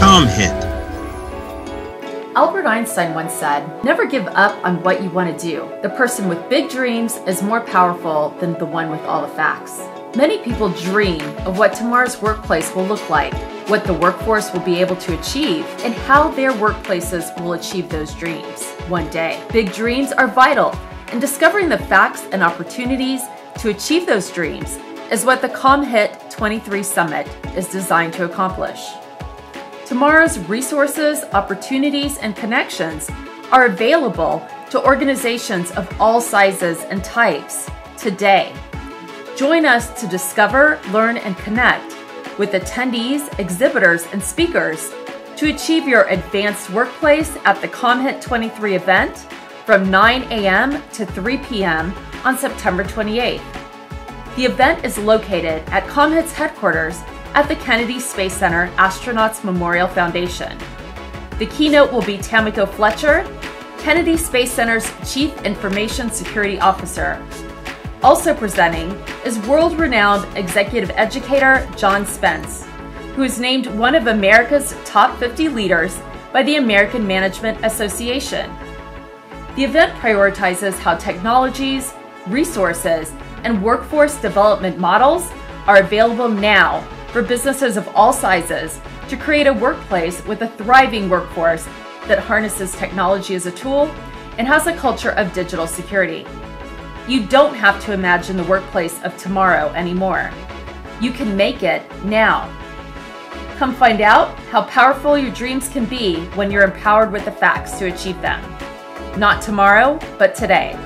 CommHIT. Albert Einstein once said, "Never give up on what you want to do. The person with big dreams is more powerful than the one with all the facts." Many people dream of what tomorrow's workplace will look like, what the workforce will be able to achieve, and how their workplaces will achieve those dreams one day. Big dreams are vital, and discovering the facts and opportunities to achieve those dreams is what the CommHIT23 Summit is designed to accomplish. Tomorrow's resources, opportunities, and connections are available to organizations of all sizes and types today. Join us to discover, learn, and connect with attendees, exhibitors, and speakers to achieve your advanced workplace at the CommHIT23 event from 9 a.m. to 3 p.m. on September 28th. The event is located at CommHIT's headquarters at the Kennedy Space Center Astronauts Memorial Foundation. The keynote will be Tamiko Fletcher, Kennedy Space Center's Chief Information Security Officer. Also presenting is world-renowned executive educator John Spence, who is named one of America's top 50 leaders by the American Management Association. The event prioritizes how technologies, resources, and workforce development models are available now for businesses of all sizes to create a workplace with a thriving workforce that harnesses technology as a tool and has a culture of digital security. You don't have to imagine the workplace of tomorrow anymore. You can make it now. Come find out how powerful your dreams can be when you're empowered with the facts to achieve them. Not tomorrow, but today.